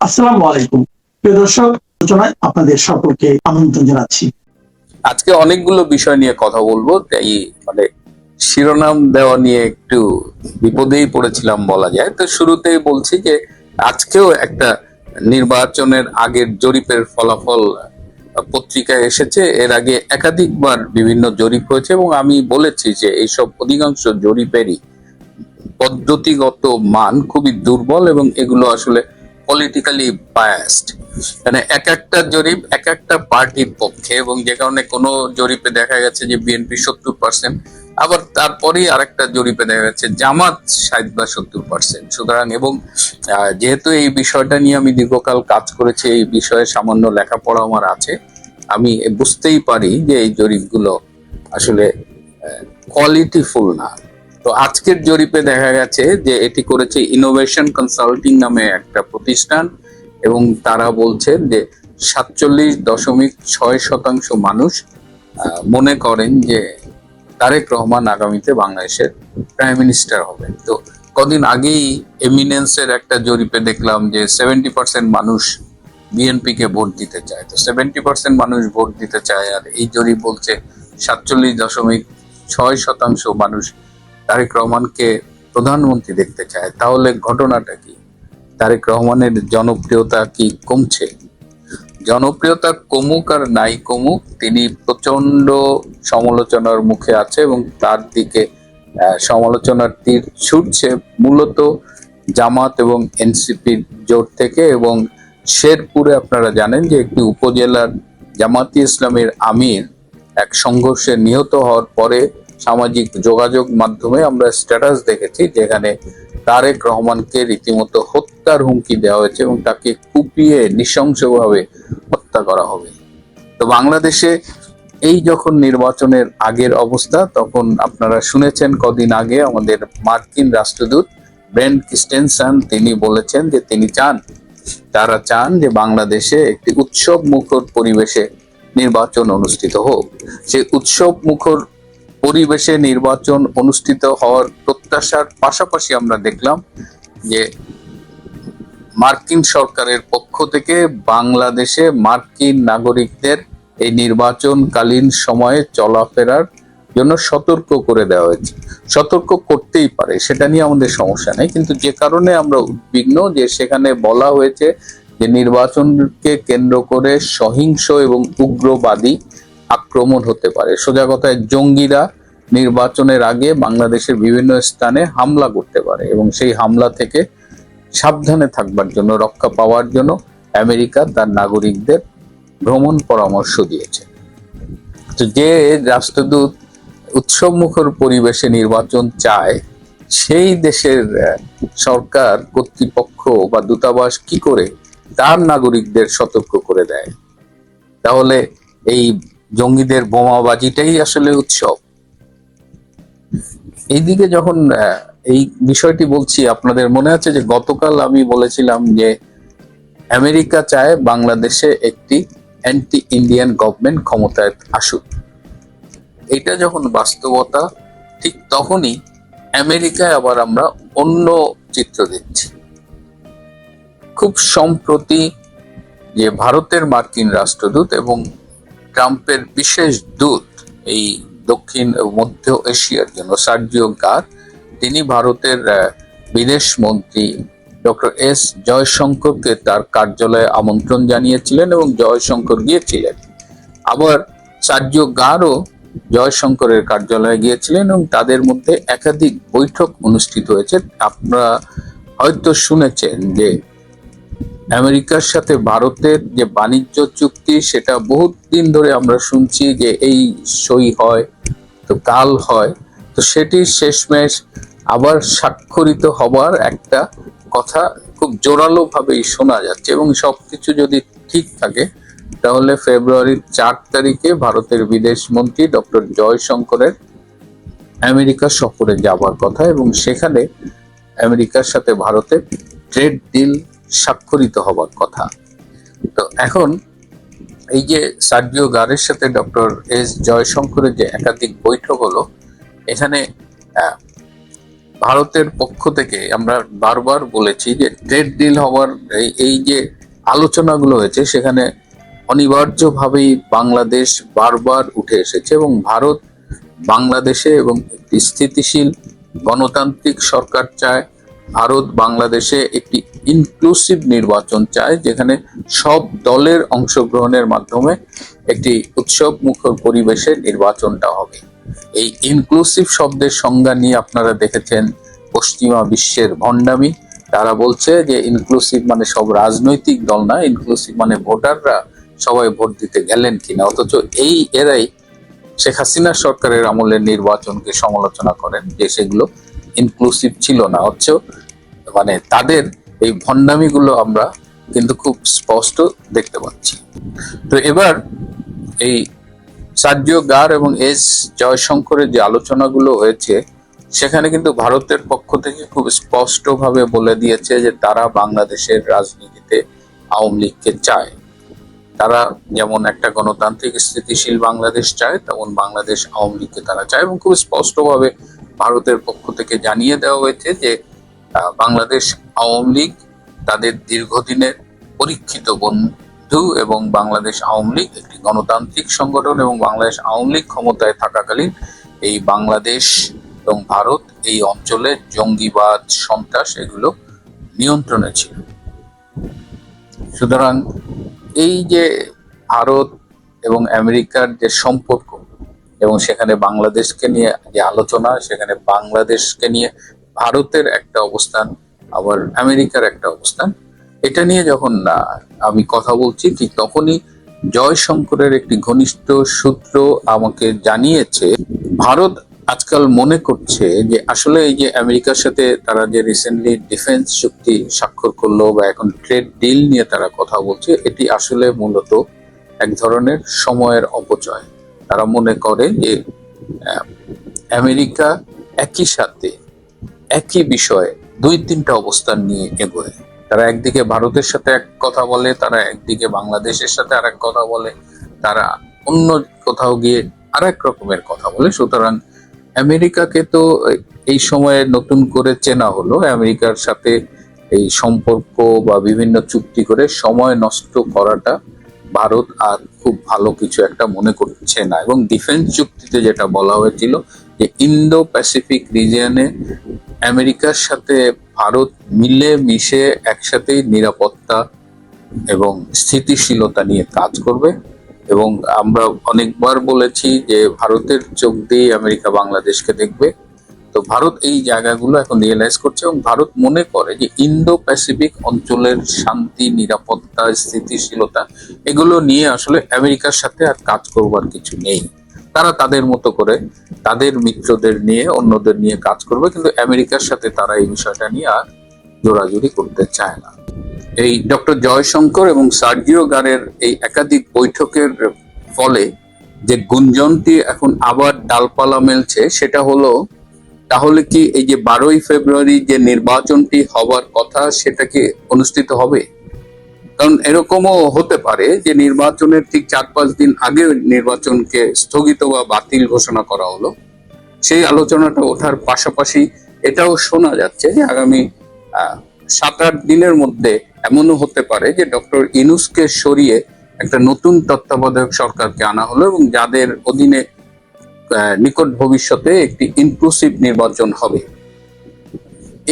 আসসালামু আলাইকুম প্রিয় দর্শক, আলোচনায় আপনাদের সকলকে আমন্ত্রণ জানাচ্ছি। আজকে অনেকগুলো বিষয় নিয়ে কথা বলবো, তাই মানে শিরোনাম দেওয়া নিয়ে একটু বিপদেই পড়েছিলাম বলা যায়। তো শুরুতেই বলছি যে আজকেও একটা নির্বাচনের আগের জরিপের ফলাফল পত্রিকায় এসেছে। এর আগে একাধিকবার বিভিন্ন জরিপ হয়েছে এবং আমি বলেছি যে এইসব অধিকাংশ জরিপেরই পদ্ধতিগত মান খুবই দুর্বল এবং এগুলো আসলে পলিটিক্যালি বায়াসড। মানে এক একটা জরিপ এক একটা পার্টির পক্ষে, এবং যে কারণে কোনো জরিপে দেখা গেছে যে বিএনপি 70%, আবার তারপরেই আরেকটা জরিপে দেখা যাচ্ছে জামাত 60 বা 70%। সুতরাং এবং যেহেতু এই বিষয়টা নিয়ে আমি দীর্ঘকাল কাজ করেছি, এই বিষয়ে সামান্য লেখাপড়া আমার আছে, আমি বুঝতেই পারি যে এই জরিপগুলো আসলে কোয়ালিটিফুল না। তো আজকের জরিপে দেখা গেছে যে এটি করেছে ইনোভেশন কনসাল্টিং নামে একটা প্রতিষ্ঠান, এবং তারা বলছেন যে 47.6% মানুষ মনে করেন যে তারেক রহমান আগামীতে বাংলাদেশের প্রাইম মিনিস্টার হবেন। তো কদিন আগেই এমিনেন্সের একটা জরিপে দেখলাম যে 70% মানুষ বিএনপি কে ভোট দিতে চায়। তো 70% মানুষ ভোট দিতে চায়, আর এই জরিপ বলছে 47.6% মানুষ তারেক রহমানকে প্রধানমন্ত্রী দেখতে চায়। তাহলে ঘটনাটা কি? তারেক রহমানের জনপ্রিয়তা কি কমছে? জনপ্রিয়তা কমুক আর নাই কমুক, তিনি প্রচন্ড সমালোচনার মুখে আছে এবং তার দিকে সমালোচনার তীর ছুটছে মূলত জামাত এবং এনসিপির জোট থেকে। এবং শেরপুরে আপনারা জানেন যে একটি উপজেলার জামাতি ইসলামের আমির এক সংঘর্ষে নিহত হওয়ার পরে সামাজিক যোগাযোগ মাধ্যমে আমরা স্ট্যাটাস দেখেছি যেখানে তারেক রহমানকে রীতিমতো হত্যার হুমকি দেওয়া হয়েছে এবং তাকে কুপিয়ে নৃশংসভাবে হত্যা করা হবে। তো বাংলাদেশে এই যখন নির্বাচনের আগের অবস্থা, তখন আপনারা শুনেছেন কদিন আগে আমাদের মার্কিন রাষ্ট্রদূত ব্রেন্ট ক্রিস্টেনসন তিনি বলেছেন যে তারা চান যে বাংলাদেশে একটি উৎসব মুখর পরিবেশে নির্বাচন অনুষ্ঠিত হোক। সেই উৎসব মুখর পরিবেশে নির্বাচন অনুষ্ঠিত হওয়ার প্রত্যাশার পাশাপাশি আমরা দেখলাম যে মার্কিন সরকারের পক্ষ থেকে বাংলাদেশে মার্কিন নাগরিকদের এই নির্বাচনকালীন সময়ে চলাফেরার জন্য সতর্ক করে দেওয়া হয়েছে। সতর্ক করতেই পারে, সেটা নিয়ে আমাদের সমস্যা নেই, কিন্তু যে কারণে আমরা উদ্বিগ্ন যে সেখানে বলা হয়েছে যে নির্বাচনকে কেন্দ্র করে সহিংস এবং উগ্রবাদী আক্রমণ হতে পারে। সোজা কথায় জঙ্গিরা নির্বাচনের আগে বাংলাদেশের বিভিন্ন স্থানে হামলা করতে পারে, এবং সেই হামলা থেকে সাবধানে থাকবার জন্য, রক্ষা পাওয়ার জন্য আমেরিকা তার নাগরিকদের ভ্রমণ পরামর্শ দিয়েছে। তো যে রাষ্ট্রদূত উৎসব মুখর পরিবেশে নির্বাচন চায়, সেই দেশের সরকার কর্তৃপক্ষ বা দূতাবাস কি করে তার নাগরিকদের সতর্ক করে দেয়? তাহলে এই জঙ্গিদের বোমাবাজিটাই আসলে উৎসব। এইদিকে যখন এই বিষয়টি বলছি, আপনাদের মনে আছে যে গতকাল আমি বলেছিলাম যে আমেরিকা চায় বাংলাদেশে একটি অ্যান্টি ইন্ডিয়ান গভর্নমেন্ট ক্ষমতায় আসুক। এটা যখন বাস্তবতা, ঠিক তখনই আমেরিকায় আবার আমরা অন্য চিত্র দেখছি। খুব সম্প্রতি যে ভারতের মার্কিন রাষ্ট্রদূত এবং ট্রাম্পের বিশেষ দূত এই দক্ষিণ মধ্য এশিয়ার জন্য সার্জিও গার, তিনি ভারতের বিদেশ মন্ত্রী ডক্টর এস জয়শঙ্করকে তার কার্যালয়ে আমন্ত্রণ জানিয়েছিলেন এবং জয়শঙ্কর গিয়েছিলেন। আবার সার্জিও গারও জয়শঙ্করের কার্যালয়ে গিয়েছিলেন এবং তাদের মধ্যে একাধিক বৈঠক অনুষ্ঠিত হয়েছে। আপনারা হয়তো শুনেছেন যে আমেরিকার সাথে ভারতের যে বাণিজ্য চুক্তি, সেটা বহুত দিন ধরে আমরা শুনছি যে এই সই হয়, তো কাল হয়, তো সেটি শেষমেশ আবার স্বাক্ষরিত হবার একটা কথা খুব জোরালো ভাবেই শোনা যাচ্ছে। এবং সবকিছু যদি ঠিক থাকে তাহলে ফেব্রুয়ারির 4 তারিখে ভারতের বিদেশ মন্ত্রী ডক্টর জয়শঙ্করের আমেরিকা সফরে যাবার কথা, এবং সেখানে আমেরিকার সাথে ভারতের ট্রেড ডিল স্বাক্ষরিত হবার কথা। তো এখন এই যে সার্জিও গারের সাথে ডক্টর এস জয়শঙ্করের যে একাধিক বৈঠক হলো, এখানে ভারতের পক্ষ থেকে আমরা বারবার বলেছি যে ট্রেড ডিল হওয়ার এই যে আলোচনাগুলো হয়েছে সেখানে অনিবার্যভাবেই বাংলাদেশ বারবার উঠে এসেছে এবং ভারত বাংলাদেশে এবং একটি স্থিতিশীল গণতান্ত্রিক সরকার চায়। ভারত বাংলাদেশে একটি ইনক্লুসিভ নির্বাচন চায়, যেখানে সব দলের অংশগ্রহণের মাধ্যমে একটি উৎসব মুখর পরিবেশে নির্বাচনটা হবে। এই ইনক্লুসিভ শব্দের সংজ্ঞা নিয়ে আপনারা দেখেছেন পশ্চিমা বিশ্বের ভণ্ডামি। তারা বলছে যে ইনক্লুসিভ মানে সব রাজনৈতিক দল না, ইনক্লুসিভ মানে ভোটাররা সবাই ভোট দিতে গেলেন কিনা। অথচ এরাই শেখ হাসিনা সরকারের আমলের নির্বাচনকে সমালোচনা করেন যে সেগুলো ইনক্লুসিভ ছিল না। হচ্ছে মানে তাদের এই ভণ্ডামিগুলো আমরা কিন্তু খুব স্পষ্ট দেখতে পাচ্ছি। তো এবার এই সার্জিও গার এবং এস জয়শঙ্করের যে আলোচনাগুলো হয়েছে সেখানে কিন্তু ভারতের পক্ষ থেকে খুব স্পষ্টভাবে বলে দিয়েছে যে তারা বাংলাদেশের রাজনীতিতে আওয়ামী লীগকে চায়। তারা যেমন একটা গণতান্ত্রিক স্থিতিশীল বাংলাদেশ চায়, তেমন বাংলাদেশ আওয়ামী লীগকে তারা চায় এবং খুব স্পষ্টভাবে ভারতের পক্ষ থেকে জানিয়ে দেওয়া হয়েছে যে বাংলাদেশ আওয়ামী লীগ তাদের দীর্ঘদিনের পরীক্ষিত বন্ধু এবং বাংলাদেশ আওয়ামী লীগ একটি গণতান্ত্রিক সংগঠন এবং বাংলাদেশ আওয়ামী লীগ ক্ষমতায় থাকাকালীন এই বাংলাদেশ এবং ভারত এই অঞ্চলে জঙ্গিবাদ, সন্ত্রাস এগুলো নিয়ন্ত্রণে ছিল। সুতরাং এই যে ভারত এবং আমেরিকার যে সম্পর্ক এবং সেখানে বাংলাদেশকে নিয়ে যে আলোচনা, সেখানে বাংলাদেশকে নিয়ে ভারতের একটা অবস্থান আবার আমেরিকার একটা অবস্থান, এটা নিয়ে যখন আমি কথা বলছি ঠিক তখনই জয়শঙ্করের একটি ঘনিষ্ঠ সূত্র আমাকে জানিয়েছে ভারত আজকাল মনে করছে যে আসলে এই যে আমেরিকার সাথে তারা যে রিসেন্টলি ডিফেন্স চুক্তি স্বাক্ষর করলো বা এখন ট্রেড ডিল নিয়ে তারা কথা বলছে, এটি আসলে মূলত এক ধরনের সময়ের অপচয়। তারা মনে করে যে আমেরিকা একই সাথে একই বিষয়ে দুই তিনটা অবস্থান নিয়ে এগোয়। তারা একদিকে ভারতের সাথে এক কথা বলে, তারা একদিকে বাংলাদেশের সাথে আর এক কথা বলে, তারা অন্য কোথাও গিয়ে আর এক রকমের কথা বলে। সুতরাং আমেরিকাকে তো এই সময়ে নতুন করে চেনা হলো। আমেরিকার সাথে এই সম্পর্ক বা বিভিন্ন চুক্তি করে সময় নষ্ট করাটা ভারত আর খুব ভালো কিছু একটা মনে করছে না। এবং ডিফেন্স চুক্তিতে যেটা বলা হয়েছিল যে ইন্দো প্যাসিফিক রিজিয়নে আমেরিকার সাথে ভারত মিলে মিশে একসাথেই নিরাপত্তা এবং স্থিতিশীলতা নিয়ে কাজ করবে। এবং আমরা অনেকবার বলেছি যে ভারতের চোখ দিয়ে আমেরিকা বাংলাদেশকে দেখবে। তো ভারত এই জায়গাগুলো এখন রিয়েলাইজ করছে এবং ভারত মনে করে যে ইন্দো প্যাসিফিক অঞ্চলের শান্তি, নিরাপত্তা, স্থিতিশীলতা এগুলো নিয়ে আসলে আমেরিকার সাথে আর কাজ করবার কিছু নেই। তারা তাদের মতো করে তাদের মিত্রদের নিয়ে, অন্যদের নিয়ে কাজ করবে, কিন্তু আমেরিকার সাথে তারা এই বিষয়টা নিয়ে আর জোরাজুরি করতে চায় না। এই ডক্টর জয়শঙ্কর এবং সার্জিও গারের এই একাধিক বৈঠকের ফলে যে গুঞ্জনটি এখন আবার ডালপালা মেলছে সেটা হলো, তাহলে কি এই যে 12ই ফেব্রুয়ারি যে নির্বাচনটি হবার কথা সেটা কি অনুষ্ঠিত হবে? কারণ এরকমও হতে পারে যে নির্বাচনের ঠিক 4-5 দিন আগে নির্বাচনকে স্থগিত বা বাতিল ঘোষণা করা হলো। সেই আলোচনাটা ওঠার পাশাপাশি এটাও শোনা যাচ্ছে যে আগামী 7-8 দিনের মধ্যে এমনও হতে পারে যে ডক্টর ইউনূসকে সরিয়ে একটা নতুন তত্ত্বাবধায়ক সরকারকে আনা হলো এবং যাদের অধীনে নিকট ভবিষ্যতে একটি ইনক্লুসিভ নির্বাচন হবে।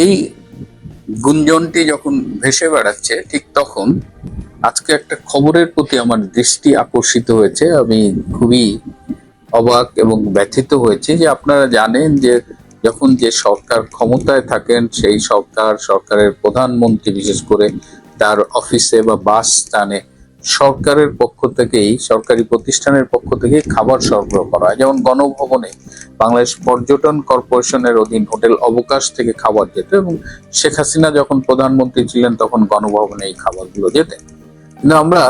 এই গুঞ্জনটি যখন ভেসে বেড়াচ্ছে ঠিক তখন আজকে একটা খবরের প্রতি আমার দৃষ্টি আকর্ষিত হয়েছে। আমি খুবই অবাক এবং ব্যথিত হয়েছি যে আপনারা জানেন যে যখন যে সরকার ক্ষমতায় থাকেন সেই সরকারের প্রধানমন্ত্রী বিশেষ করে তার অফিসে বা বাসস্থানে সরকারের পক্ষ থেকেই, সরকারি প্রতিষ্ঠানের পক্ষ থেকে খাবার সরবরাহ করা হয়। যেমন গণভবনে বাংলাদেশ পর্যটন কর্পোরেশনের অধীন হোটেল অবকাশ থেকে খাবার যেত এবং শেখ হাসিনা যখন প্রধানমন্ত্রী ছিলেন তখন গণভবনে এই খাবারগুলো যেতেন। কিন্তু আমরা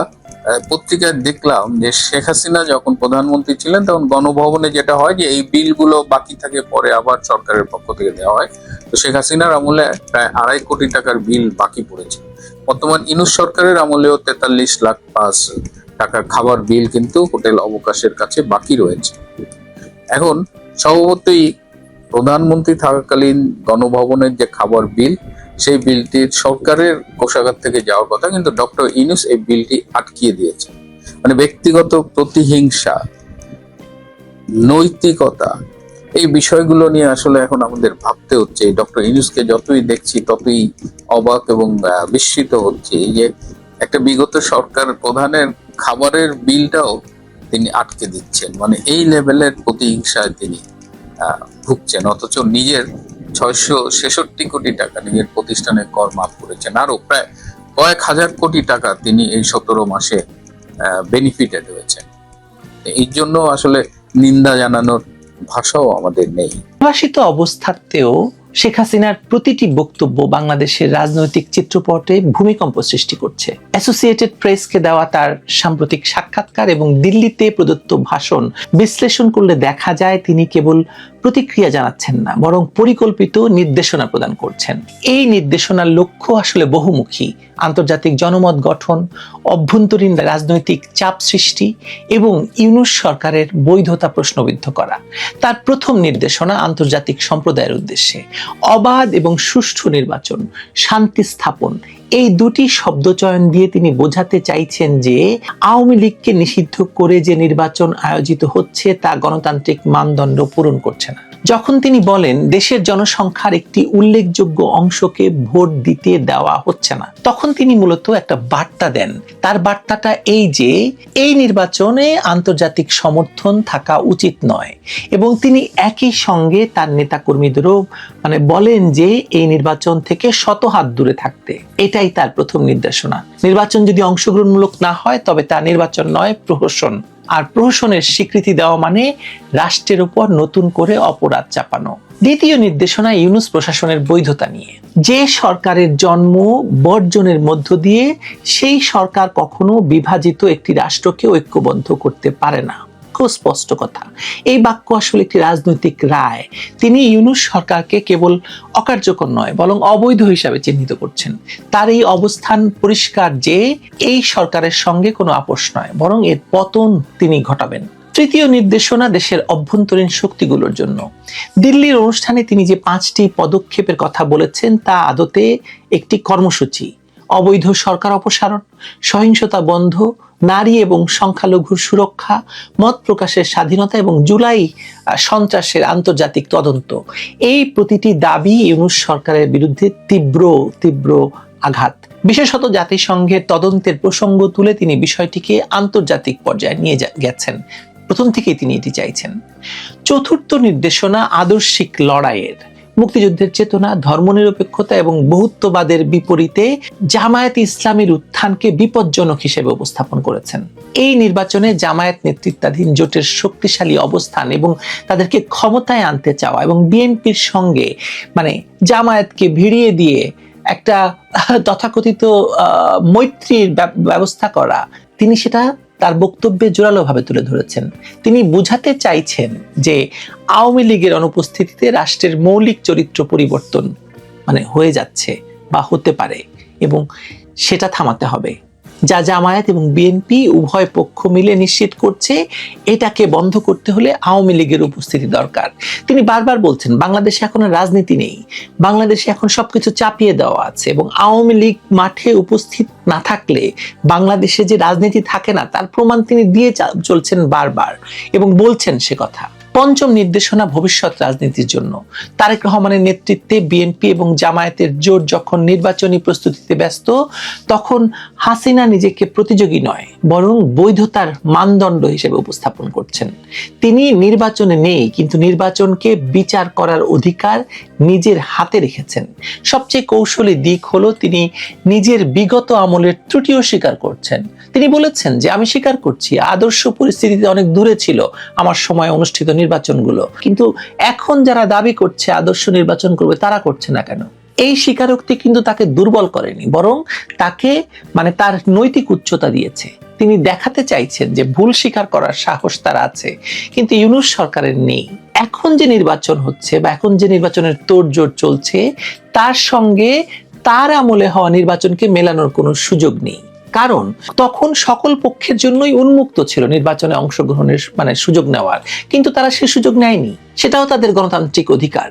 পত্রিকায় দেখলাম যে শেখ হাসিনা যখন প্রধানমন্ত্রী ছিলেন তখন গণভবনে যেটা হয় যে এই বিলগুলো বাকি থাকে, পরে আবার সরকারের পক্ষ থেকে দেওয়া হয়। তো শেখ হাসিনার আমলে প্রায় 2.5 কোটি টাকার বিল বাকি পড়েছে। বর্তমান ইউনূস সরকারের আমলেও 43 লাখ পাঁচ টাকার খাবার বিল কিন্তু হোটেল অবকাশের কাছে বাকি রয়েছে। এখন স্বভাবতই প্রধানমন্ত্রী থাকাকালীন গণভবনের যে খাবার বিল সেই বিলটির সরকারের কোষাগার থেকে যাওয়ার কথা, কিন্তু ডক্টর ইউনূস এই বিলটি আটকিয়ে দিয়েছে। মানে ব্যক্তিগত প্রতিহিংসা, নৈতিকতা, এই বিষয়গুলো নিয়ে আসলে এখন আমাদের ভাবতে হচ্ছে। ডক্টর ইউনূসকে যতই দেখছি ততই অবাক এবং বিস্মিত হচ্ছে। এই যে একটা বিগত সরকার প্রধানের খাবারের বিলটাও তিনি আটকে দিচ্ছেন, মানে এই লেভেলের প্রতিহিংসায় তিনি ভুগছেন, অথচ নিজের 666 কোটি টাকা নিজের প্রতিষ্ঠানে কর মাফ করেছেন, আরো প্রায় কয়েক হাজার কোটি টাকা তিনি এই 17 মাসে বেনিফিটেড হয়েছেন। এই জন্য আসলে নিন্দা জানানোর ভাষাও আমাদের নেই। নির্বাসিত অবস্থাতেও শেখ হাসিনার প্রতিটি বক্তব্য বাংলাদেশের রাজনৈতিক চিত্রপটে ভূমিকম্প সৃষ্টি করছে। অ্যাসোসিয়েটেড প্রেসকে দেওয়া তার সাম্প্রতিক সাক্ষাৎকার এবং দিল্লিতে প্রদত্ত ভাষণ বিশ্লেষণ করলে দেখা যায় তিনি কেবল প্রতিক্রিয়া জানাচ্ছেন না, বরং পরিকল্পিত নির্দেশনা প্রদান করছেন। এই নির্দেশনার লক্ষ্য আসলে বহুমুখী: আন্তর্জাতিক জনমত গঠন, অভ্যন্তরীণ রাজনৈতিক চাপ সৃষ্টি এবং ইউনূস সরকারের বৈধতা প্রশ্নবিদ্ধ করা। তার প্রথম নির্দেশনা আন্তর্জাতিক সম্প্রদায়ের উদ্দেশ্যে: অবাধ এবং সুষ্ঠু নির্বাচন, শান্তি স্থাপন। এই দুটি শব্দচয়ন দিয়ে তিনি বোঝাতে চাইছেন যে আওয়ামী লীগকে নিষিদ্ধ করে যে নির্বাচন আয়োজিত হচ্ছে তা গণতান্ত্রিক মানদণ্ড পূরণ করছে না। যখন তিনি বলেন দেশের জনসংখ্যার একটি উল্লেখযোগ্য অংশকে ভোট দিতে দেওয়া হচ্ছে না, তখন তিনি মূলত একটা বার্তা দেন। তার বার্তাটা এই যে এই নির্বাচনে আন্তর্জাতিক সমর্থন থাকা উচিত নয়, এবং তিনি একই সঙ্গে তার নেতাকর্মীদেরও বলেন যে এই নির্বাচন থেকে শত হাত দূরে থাকতে। এটাই তার প্রথম নির্দেশনা। নির্বাচন যদি অংশগ্রহণমূলক না হয় তবে তা নির্বাচন নয়, প্রহসন। আর প্রহসনের স্বীকৃতি দেওয়া মানে রাষ্ট্রের উপর নতুন করে অপরাধ চাপানো। দ্বিতীয় নির্দেশনা ইউনূস প্রশাসনের বৈধতা নিয়ে। যে সরকারের জন্ম বর্জনের মধ্য দিয়ে সেই সরকার কখনো বিভাজিত একটি রাষ্ট্রকে ঐক্যবদ্ধ করতে পারে না। খুব স্পষ্ট কথা। এই বাক্য আসলে একটি রাজনৈতিক রায়। তিনি ইউনূস সরকারকে কেবল অকার্যকর নয় বরং অবৈধ হিসাবে চিহ্নিত করছেন। তার এই অবস্থান পরিষ্কার যে এই সরকারের সঙ্গে কোনো আপোষ নয়, বরং এর পতন তিনি ঘটাবেন। তৃতীয় নির্দেশনা দেশের অভ্যন্তরীণ শক্তিগুলোর জন্য। দিল্লির অনুষ্ঠানে তিনি যে 5টি পদক্ষেপের কথা বলেছেন তা আদতে একটি কর্মসূচি: অবৈধ সরকার অপসারণ, সহিংসতা বন্ধ, নারী এবং সংখ্যালঘুর সুরক্ষা, মত প্রকাশের স্বাধীনতা এবং জুলাই সন্ত্রাসের আন্তর্জাতিক তদন্ত। এই প্রতিটি দাবি ইউনূস সরকারের বিরুদ্ধে তীব্র আঘাত। বিশেষত জাতিসংঘের তদন্তের প্রসঙ্গ তুলে তিনি বিষয়টিকে আন্তর্জাতিক পর্যায়ে নিয়ে গেছেন। প্রথম থেকেই তিনি এটি চাইছেন। চতুর্থ নির্দেশনা আদর্শিক লড়াইয়ের। মুক্তিযুদ্ধের চেতনা, ধর্মনিরপেক্ষতা এবং বহুত্ববাদের বিপরীতে জামায়াত ইসলামীর উত্থানকে বিপজ্জনক হিসেবে উপস্থাপন করেছেন। এই নির্বাচনে জামায়াত নেতৃত্বাধীন জোটের শক্তিশালী অবস্থান এবং তাদেরকে ক্ষমতায় আনতে চাওয়া এবং বিএনপির সঙ্গে জামায়াতকে ভিড়িয়ে দিয়ে একটা তথাকথিত মৈত্রীর ব্যবস্থা করা, তিনি সেটা তার বক্তব্যে জোরালোভাবে তুলে ধরেছেন। তিনি বুঝাতে চাইছেন যে আওয়ামী লীগের অনুপস্থিতিতে রাষ্ট্রের মৌলিক চরিত্র পরিবর্তন হয়ে যাচ্ছে বা হতে পারে, এবং সেটা থামাতে হবে। যা জামায়াত এবং বিএনপি উভয় পক্ষ মিলে নিশ্চিত করছে, এটাকে বন্ধ করতে হলে আওয়ামী লীগের উপস্থিতি দরকার। তিনি বারবার বলছেন বাংলাদেশে এখন রাজনীতি নেই, বাংলাদেশে এখন সবকিছু চাপিয়ে দেওয়া আছে, এবং আওয়ামী লীগ মাঠে উপস্থিত না থাকলে বাংলাদেশে যে রাজনীতি থাকে না তার প্রমাণ তিনি দিয়ে চলছেন বারবার, এবং বলছেন সে কথা। পঞ্চম নির্দেশনা ভবিষ্যৎ রাজনীতির জন্য। তারেক রহমানের নেতৃত্বে বিএনপি এবং জামায়াতের জোট যখন নির্বাচনী প্রস্তুতিতে ব্যস্ত, তখন হাসিনা নিজেকে প্রতিযোগী নয় বরং বৈধতার মানদণ্ড হিসেবে উপস্থাপন করছেন। তিনি নির্বাচনে নেই, কিন্তু নির্বাচনকে বিচার করার অধিকার নিজের হাতে রেখেছেন। সবচেয়ে কৌশলী দিক হলো তিনি নিজের বিগত আমলের ত্রুটিও স্বীকার করছেন। তিনি বলেছেন যে আমি স্বীকার করছি আদর্শ পরিস্থিতিতে অনেক দূরে ছিল আমার সময় অনুষ্ঠিত নির্বাচনগুলো, কিন্তু এখন যারা দাবি করছে আদর্শ নির্বাচন করবে তারা করছে না কেন? এই স্বীকারোক্তি কিন্তু তাকে দুর্বল করেনি, বরং তাকে তার নৈতিক উচ্চতা দিয়েছে। তিনি দেখাতে চাইছেন যে ভুল স্বীকার করার সাহস তার আছে, কিন্তু ইউনূস সরকারের নেই। এখন যে নির্বাচন হচ্ছে বা এখন যে নির্বাচনের তোড়জোড় চলছে তার সঙ্গে তার আমলে হওয়া নির্বাচনকে মেলানোর কোনো সুযোগ নেই, কারণ তখন সকল পক্ষের জন্যই উন্মুক্ত ছিল নির্বাচনে অংশগ্রহণের সুযোগ নেওয়ার, কিন্তু তারা সে সুযোগ নেয়নি। সেটাও তাদের গণতান্ত্রিক অধিকার।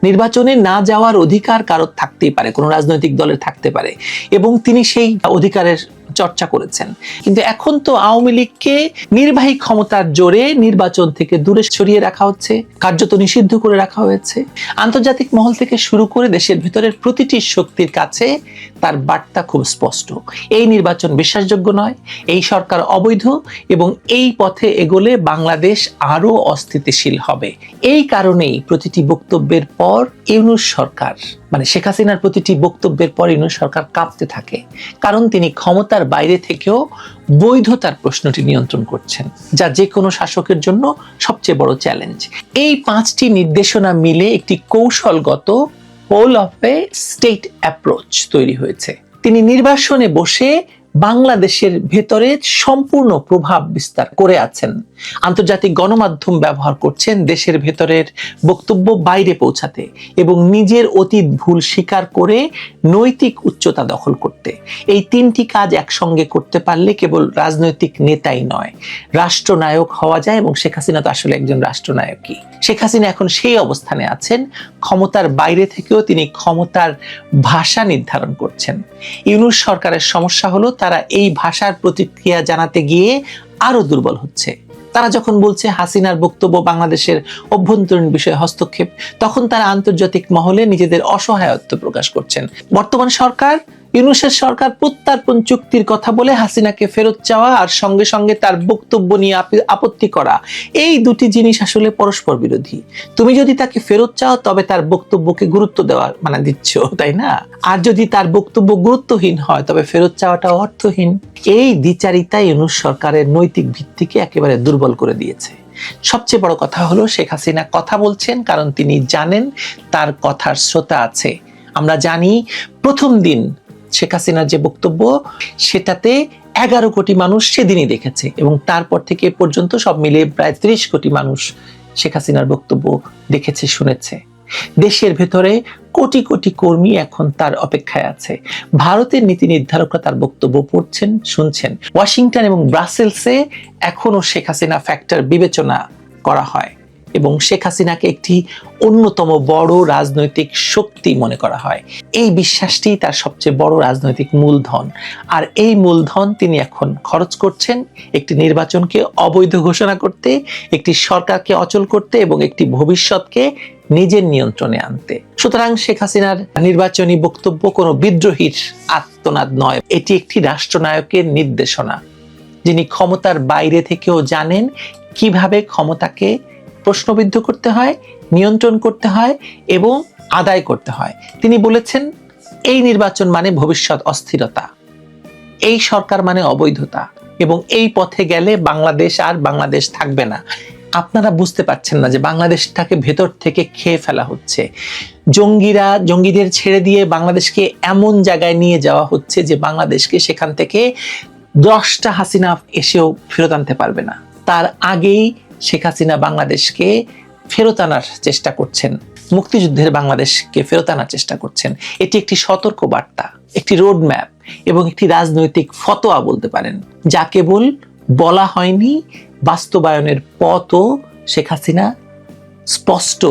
নির্বাচনে না যাওয়ার অধিকার কারোর থাকতেই পারে, কোনো রাজনৈতিক দলের থাকতে পারে, এবং তিনি সেই অধিকারের চর্চা করেছেন। কিন্তু এখন তো আওয়ামী লীগকে নির্বাহী ক্ষমতার জোরে নির্বাচন থেকে দূরে সরিয়ে রাখা হচ্ছে, কার্যত নিষিদ্ধ করে রাখা হয়েছে। আন্তর্জাতিক মহল থেকে শুরু করে দেশের ভিতরের প্রতিটি শক্তির কাছে তার বার্তা খুব স্পষ্ট: এই নির্বাচন বিশ্বাসযোগ্য নয়, এই সরকার অবৈধ, এবং এই পথে এগোলে বাংলাদেশ আরো অস্থিতিশীল হবে। এই কারণেই প্রতিটি বক্তব্যের পর ইউনূস সরকার, মানে শেখ হাসিনার প্রতিটি বক্তব্যের পর ইউনূস সরকার কাঁপতে থাকে, কারণ তিনি ক্ষমতার বাইরে থেকেও বৈধতার প্রশ্নটি নিয়ন্ত্রণ করছেন, যা যে কোনো শাসকের জন্য সবচেয়ে বড় চ্যালেঞ্জ। এই 5টি নির্দেশনা মিলে একটি কৌশলগত whole of a state approach তৈরি হয়েছে। তিনি নির্বাসনে বসে বাংলাদেশের ভেতরে সম্পূর্ণ প্রভাব বিস্তার করে আছেন, আন্তর্জাতিক গণমাধ্যম ব্যবহার করছেন দেশের ভেতরের বক্তব্য বাইরে পৌঁছাতে, এবং নিজের অতীত ভুল স্বীকার করে নৈতিক উচ্চতা দখল করতে। এই 3টি কাজ একসঙ্গে করতে পারলে কেবল রাজনৈতিক নেতাই নয়, রাষ্ট্রনায়ক হওয়া যায়। এবং শেখ হাসিনা তো আসলে একজন রাষ্ট্রনায়কই। শেখ হাসিনা এখন সেই অবস্থানে আছেন, ক্ষমতার বাইরে থেকেও তিনি ক্ষমতার ভাষা নির্ধারণ করছেন। ইউনূস সরকারের সমস্যা হলো তারা এই ভাষার প্রতিক্রিয়া জানাতে গিয়ে আরো দুর্বল হচ্ছে। তারা যখন বলছে হাসিনার বক্তব্য বাংলাদেশের অভ্যন্তরীণ বিষয়ে হস্তক্ষেপ, তখন তারা আন্তর্জাতিক মহলে নিজেদের অসহায়ত্ব প্রকাশ করছেন। বর্তমান সরকার, ইউনূসের সরকার প্রত্যর্পণ চুক্তির কথা বলে হাসিনাকে ফেরত চাওয়া আর সঙ্গে সঙ্গে তার বক্তব্য নিয়ে আপত্তি করা, এই দুটি জিনিস আসলে পরস্পর বিরোধী। তুমি যদি তাকে ফেরত চাও তবে তার বক্তব্যকে গুরুত্ব দেওয়া মানে দিচ্ছ, তাই না? আর যদি তার বক্তব্য গুরুত্বহীন হয় তবে ফেরত চাওয়াটা অর্থহীন। এই দ্বিচারিতা ইউনূস সরকারের নৈতিক ভিত্তিকে একেবারে দুর্বল করে দিয়েছে। সবচেয়ে বড় কথা হলো শেখ হাসিনা কথা বলছেন কারণ তিনি জানেন তার কথার শ্রোতা আছে। আমরা জানি প্রথম দিন শেখ হাসিনার যে বক্তব্য, সেটাতে 11 কোটি মানুষ সেদিনই দেখেছে, এবং তারপর থেকে পর্যন্ত সব মিলিয়ে প্রায় 30 কোটি মানুষ শেখ হাসিনার বক্তব্য দেখেছে, শুনেছে। দেশের ভেতরে কোটি কোটি কর্মী এখন তার অপেক্ষায় আছে। ভারতের নীতি নির্ধারকরা তার বক্তব্য পড়ছেন, শুনছেন। ওয়াশিংটন এবং ব্রাসেলসে এখনো শেখ হাসিনা ফ্যাক্টর বিবেচনা করা হয়, এবং শেখ হাসিনাকে একটি অন্যতম বড় রাজনৈতিক শক্তি মনে করা হয়। এই বিশ্বাসটি তার সবচেয়ে বড় রাজনৈতিক মূলধন, আর এই মূলধন তিনি এখন খরচ করছেন একটি নির্বাচনকে অবৈধ ঘোষণা করতে, একটি সরকারকে অচল করতে, এবং একটি ভবিষ্যৎকে নিজের নিয়ন্ত্রণে আনতে। সুতরাং শেখ হাসিনার নির্বাচনী বক্তব্য কোনো বিদ্রোহীর আত্মনাদ নয়, এটি একটি রাষ্ট্রনায়কের নির্দেশনা, যিনি ক্ষমতার বাইরে থেকেও জানেন কিভাবে ক্ষমতাকে প্রশ্নবিদ্ধ করতে হয়, নিয়ন্ত্রণ করতে হয় এবং আদায় করতে হয়। তিনি বলেছেন এই নির্বাচন মানে ভবিষ্যৎ অস্থিরতা, এই সরকার মানে অবৈধতা, এবং এই পথে গেলে বাংলাদেশ আর বাংলাদেশ থাকবে না। আপনারা বুঝতে পারছেন না যে বাংলাদেশটাকে ভেতর থেকে খেয়ে ফেলা হচ্ছে। জঙ্গিদের ছেড়ে দিয়ে বাংলাদেশকে এমন জায়গায় নিয়ে যাওয়া হচ্ছে যে বাংলাদেশকে সেখান থেকে 10টা হাসিনা এসেও ফেরত আনতে পারবে না। তার আগেই শেখ হাসিনা বাংলাদেশকে ফেরত আনার চেষ্টা করছেন, মুক্তিযুদ্ধের বাংলাদেশকে ফেরত আনার চেষ্টা করছেন। এটি একটি সতর্ক বার্তা, একটি রোড ম্যাপ এবং একটি রাজনৈতিক ফতোয়া বলতে পারেন, যা কেবল বলা হয়নি, বাস্তবায়নের পথও শেখ হাসিনা স্পষ্ট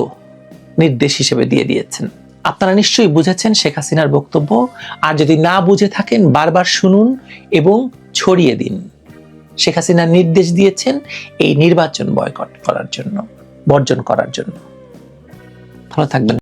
নির্দেশ হিসেবে দিয়ে দিয়েছেন। আপনারা নিশ্চয়ই বুঝেছেন শেখ হাসিনার বক্তব্য, আর যদি না বুঝে থাকেন বারবার শুনুন এবং ছড়িয়ে দিন। শেখ হাসিনা নির্দেশ দিয়েছেন এই নির্বাচন বয়কট করার জন্য, বর্জন করার জন্য। ভালো থাকবেন।